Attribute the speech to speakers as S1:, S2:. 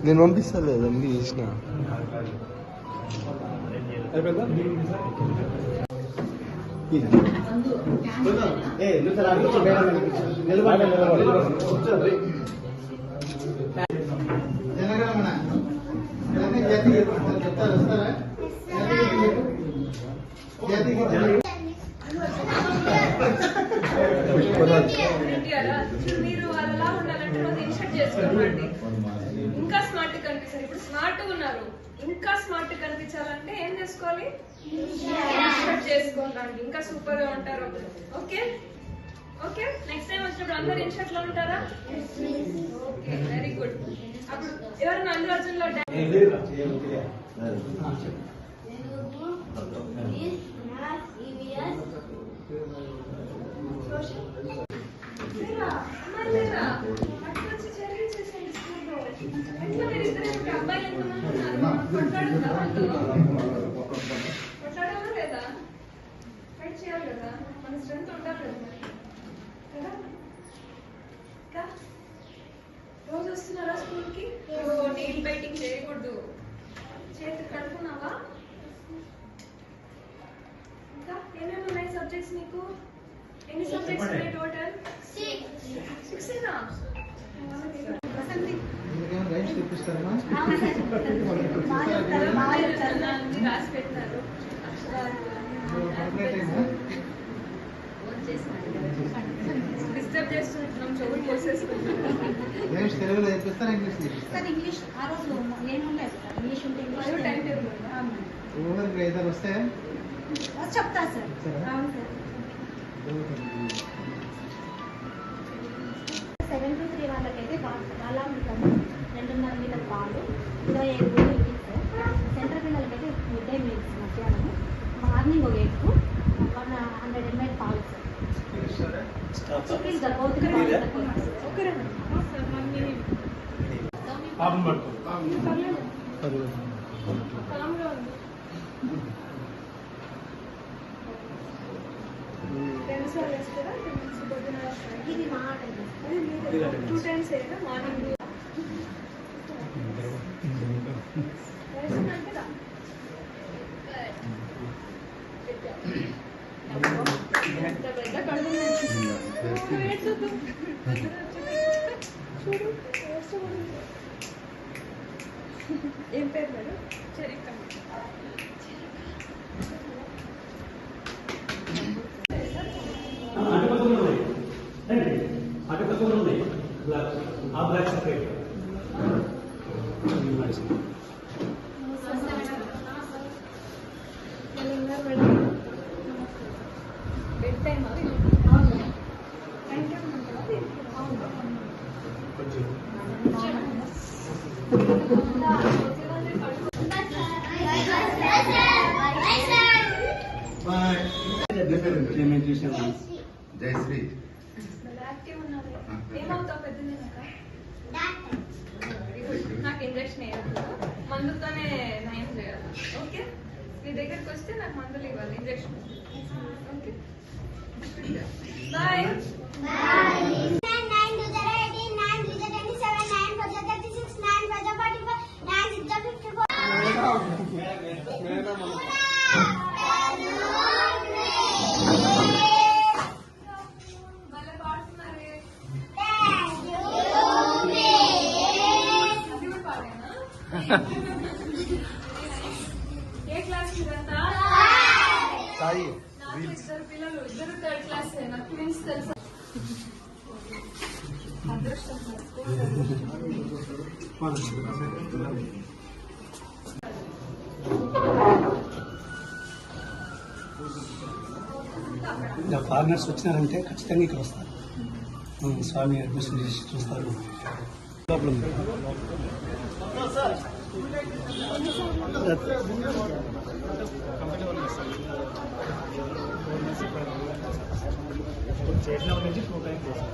S1: నేను పంపిస్తలేదండి చేసిన
S2: మీరు అలా ఉండాలంటే రోజు ఇన్షర్ట్ చేసుకోండి. ఇంకా స్మార్ట్ కనిపిస్తారు. ఇప్పుడు స్మార్ట్ ఉన్నారు, ఇంకా స్మార్ట్ కనిపించాలంటే ఏం చేసుకోవాలి? ఇన్షర్ట్ చేసుకోండి. ఇంకా సూపర్ గా ఉంటారు. ఓకే ఓకే, నెక్స్ట్ టైం వచ్చినప్పుడు అందరు ఇన్షర్ట్ లో ఉంటారా? Okay, very good. అప్పుడు ఎవరైనా అల్లు అర్జున్ లో కొట్లాడాలా లేదా? ఫైట్ చేయాలి కదా, మన స్ట్రెంత్ ఉండాలి కదా. రోజు వస్తున్నారా స్కూల్ కి? నీల్ బైటింగ్ చేయకూడదు. చేతి కడుపున్నావా? ఇంకా ఏమేమి ఉన్నాయి సబ్జెక్ట్స్ నీకు? ఎన్ని సబ్జెక్ట్స్ ఉన్నాయి టోటల్? 6 ఏనా? రాసి పెట్టినారు. డిస్టర్బ్ చేస్తున్నాం, చెవులు పోసేసుకుంటాం.
S3: ఇంగ్లీష్ ఆ రోజు ఏముంటాయి? ఇంగ్లీష్ ఉంటే
S2: టైం టేబుల్
S3: వస్తాయా? చెప్తా సార్. అవును సార్. 7 to 3 వాళ్ళకైతే చాలా ఉంటాము. 2.5 లీటర్ పాలు, 25 గుడ్లు సార్. సెంటర్ పిల్లలకైతే మిడ్ డే మీల్స్ మధ్యాహ్నం, మార్నింగ్ ఒక ఎగ్, 100 ml పాలు సార్. ఇది మా
S2: 2 times మార్నింగ్ ఏం పేరు మేడం? చరిత్ర. Bed time
S1: Jayashree.
S2: యాక్టివ్ ఉన్నారు. ఏమవుతావు పెద్ద? నాకు ఇంజక్షన్ వేయద్దు, మందుతోనే నయం చేయాలి. ఓకే, నీ దగ్గరికి వస్తే నాకు మందులు ఇవ్వాలి, ఇంజక్షన్. Okay, bye. ఏ క్లాస్ ఇదంతా? నాకు 2 పిల్లలు, 2 థర్డ్ క్లాస్. నాకు ట్విన్స్ తెలుసా? అదృష్టం.
S4: ఫారినర్స్ వచ్చినారంటే ఖచ్చితంగా ఇక్కడ వస్తారు. స్వామి అడ్మిషన్ చేసి చూస్తారు. ప్రాబ్లం చేసిన నుంచి 2 times చేస్తాం.